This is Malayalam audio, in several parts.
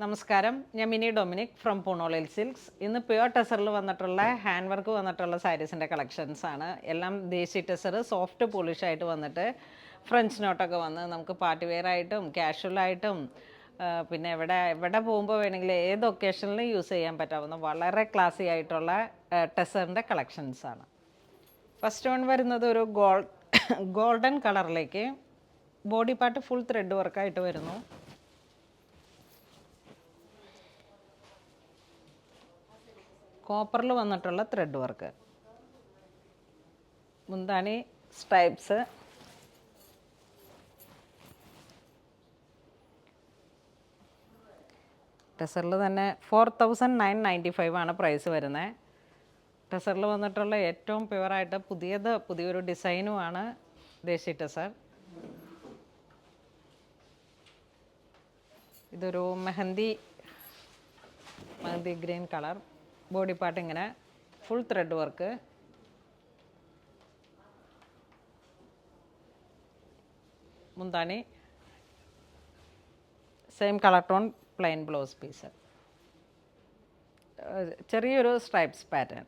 നമസ്കാരം, ഞാൻ മിനി ഡൊമിനിക് ഫ്രം പൂണോളിൽ സിൽക്സ്. ഇന്ന് പ്യുവർ ടെസറിൽ വന്നിട്ടുള്ള ഹാൻഡ് വർക്ക് വന്നിട്ടുള്ള സാരീസിൻ്റെ കളക്ഷൻസ് ആണ്. എല്ലാം ദേശി ടെസർ സോഫ്റ്റ് പോളിഷ് ആയിട്ട് വന്നിട്ട് ഫ്രഞ്ച് നോട്ടൊക്കെ വന്ന് നമുക്ക് പാർട്ടി വെയർ ആയിട്ടും കാഷ്വലായിട്ടും പിന്നെ എവിടെ പോകുമ്പോൾ വേണമെങ്കിൽ ഏത് ഒക്കേഷനിലും യൂസ് ചെയ്യാൻ പറ്റാവുന്ന വളരെ ക്ലാസി ആയിട്ടുള്ള ടെസറിൻ്റെ കളക്ഷൻസ് ആണ്. ഫസ്റ്റ് വൺ വരുന്നത് ഒരു ഗോൾഡൻ കളറിലേക്ക് ബോഡി പാർട്ട് ഫുൾ ത്രെഡ് വർക്കായിട്ട് വരുന്നു. കോപ്പറിൽ വന്നിട്ടുള്ള ത്രെഡ് വർക്ക്, മുന്താണി സ്ട്രൈപ്സ്, ടെസറിൽ തന്നെ 4995 ആണ് പ്രൈസ് വരുന്നത്. ടെസറിൽ വന്നിട്ടുള്ള ഏറ്റവും പ്യുവറായിട്ട് പുതിയൊരു ഡിസൈനുമാണ് ദേശി ടെസർ. ഇതൊരു mehndi green colour, body part ഇങ്ങനെ ഫുൾ ത്രെഡ് വർക്ക്, മുന്താണി same colour tone plain blouse piece, ചെറിയൊരു സ്ട്രൈപ്സ് പാറ്റേൺ.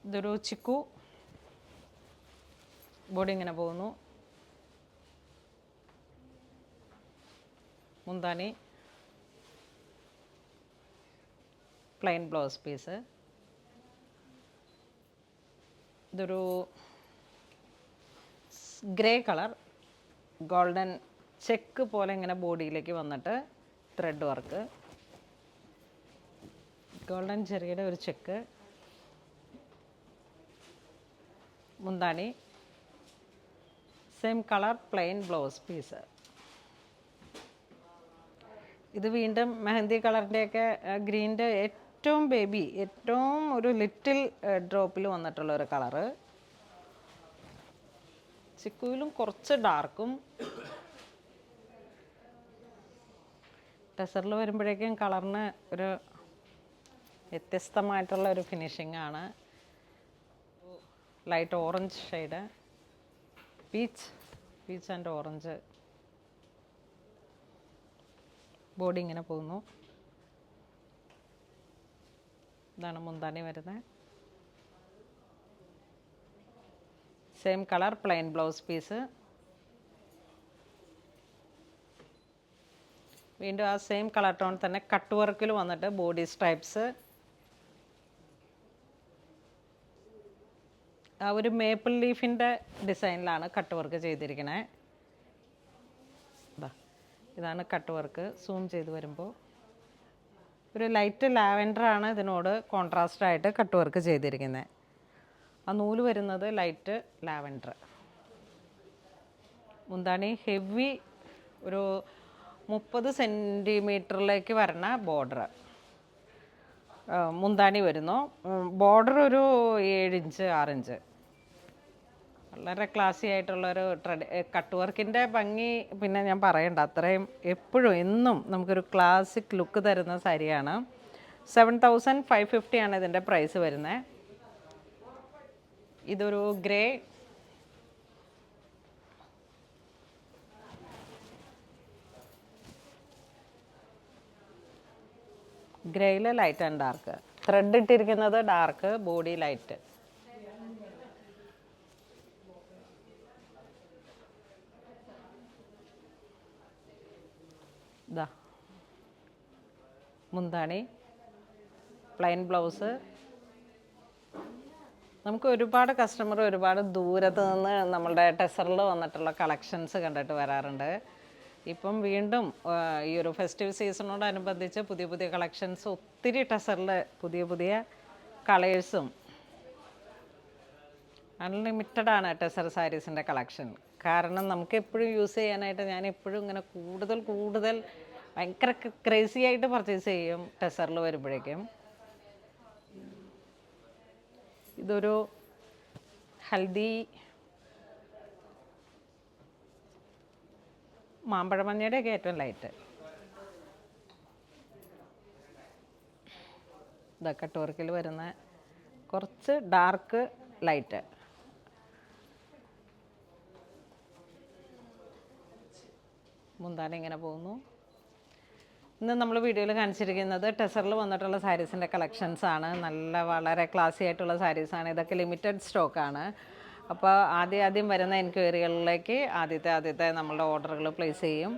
ഇതൊരു ചിക്കു, ബോഡി ഇങ്ങനെ പോകുന്നു, മുന്താണി പ്ലെയിൻ ബ്ലൗസ് പീസ്. ഇതൊരു ഗ്രേ കളർ, ഗോൾഡൻ ചെക്ക് പോലെ ഇങ്ങനെ ബോഡിയിലേക്ക് വന്നിട്ട് ത്രെഡ് വർക്ക്, ഗോൾഡൻ ചെറിയുടെ ഒരു ചെക്ക്, മുന്താണി same colour plain blouse piece. ഇത് വീണ്ടും മെഹന്തി കളറിൻ്റെയൊക്കെ ഗ്രീൻ്റെ ഏറ്റവും ഒരു ലിറ്റിൽ ഡ്രോപ്പിൽ വന്നിട്ടുള്ള ഒരു കളറ്. ചിക്കുവിലും കുറച്ച് ഡാർക്കും. ടെസറിൽ വരുമ്പോഴേക്കും കളറിന് ഒരു വ്യത്യസ്തമായിട്ടുള്ള ഒരു ഫിനിഷിംഗ് ആണ്. Light orange shade, peach and orange, body ഇങ്ങനെ പോകുന്നു. ഇതാണ് മുന്താണി വരുന്നത്, same colour plain blouse piece. വീണ്ടും ആ സെയിം കളർ ടോൺ തന്നെ കട്ട് വർക്കിൽ വന്നിട്ട് ബോഡി സ്ട്രൈപ്സ്, ആ ഒരു മേപ്പിൾ ലീഫിൻ്റെ ഡിസൈനിലാണ് കട്ട് വർക്ക് ചെയ്തിരിക്കുന്നത്. ഇതാണ് കട്ട് വർക്ക്. സൂം ചെയ്ത് വരുമ്പോൾ ഒരു ലൈറ്റ് ലാവൻഡറാണ് ഇതിനോട് കോൺട്രാസ്റ്റായിട്ട് കട്ട് വർക്ക് ചെയ്തിരിക്കുന്നത്. ആ നൂല് വരുന്നത് ലൈറ്റ് ലാവൻഡർ. മുന്താണി ഹെവി ഒരു 30 സെൻറ്റിമീറ്ററിലേക്ക് വരുന്ന ബോർഡർ മുന്താണി വരുന്നു. ബോർഡർ ഒരു 7 ഇഞ്ച് 6 ഇഞ്ച്. വളരെ ക്ലാസി ആയിട്ടുള്ളൊരു കട്ട് വർക്കിൻ്റെ ഭംഗി പിന്നെ ഞാൻ പറയണ്ട, അത്രയും എപ്പോഴും എന്നും നമുക്കൊരു ക്ലാസിക് ലുക്ക് തരുന്ന സാരിയാണ്. 7550 ആണ് ഇതിൻ്റെ പ്രൈസ് വരുന്നത്. ഇതൊരു ഗ്രേയിൽ ലൈറ്റ് ആൻഡ് ഡാർക്ക്, ത്രെഡ് ഇട്ടിരിക്കുന്നത് ഡാർക്ക്, ബോഡി ലൈറ്റ്. ഇതാ മുന്താണി പ്ലെയിൻ ബ്ലൗസ്. നമുക്ക് ഒരുപാട് കസ്റ്റമർ ഒരുപാട് ദൂരത്ത് നിന്ന് നമ്മളുടെ ടെസറിൽ വന്നിട്ടുള്ള കളക്ഷൻസ് കണ്ടിട്ട് വരാറുണ്ട്. ഇപ്പം വീണ്ടും ഈ ഒരു ഫെസ്റ്റീവ് സീസണോടനുബന്ധിച്ച് പുതിയ കളക്ഷൻസ് ഒത്തിരി ടെസറിൽ പുതിയ കളേഴ്സും അൺലിമിറ്റഡാണ് ടെസർ സാരീസിൻ്റെ കളക്ഷൻ. കാരണം നമുക്ക് എപ്പോഴും യൂസ് ചെയ്യാനായിട്ട് ഞാൻ എപ്പോഴും ഇങ്ങനെ കൂടുതൽ ഭയങ്കര ക്രേസി ആയിട്ട് പർച്ചേസ് ചെയ്യും ടെസറിൽ വരുമ്പോഴേക്കും. ഇതൊരു ഹൽദി മാമ്പഴമഞ്ഞയുടെയൊക്കെ ഏറ്റവും ലൈറ്റ്. കട്ട് വർക്കിൽ വരുന്ന കുറച്ച് ഡാർക്ക് ലൈറ്റ്. മുന്താണി ഇങ്ങനെ പോകുന്നു. ഇന്ന് നമ്മൾ വീഡിയോയിൽ കാണിച്ചിരിക്കുന്നത് ടെസറിൽ വന്നിട്ടുള്ള സാരീസിൻ്റെ കളക്ഷൻസ് ആണ്. വളരെ ക്ലാസി ആയിട്ടുള്ള സാരീസാണ്. ഇതൊക്കെ ലിമിറ്റഡ് സ്റ്റോക്കാണ്. അപ്പോൾ ആദ്യം വരുന്ന എൻക്വയറികളിലേക്ക് ആദ്യത്തെ നമ്മളുടെ ഓർഡറുകൾ പ്ലേസ് ചെയ്യും.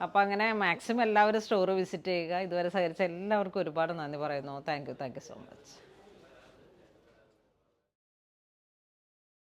അപ്പോൾ അങ്ങനെ മാക്സിമം എല്ലാവരും സ്റ്റോർ വിസിറ്റ് ചെയ്യുക. ഇതുവരെ സഹകരിച്ച എല്ലാവർക്കും ഒരുപാട് നന്ദി പറയുന്നു. Thank you so much.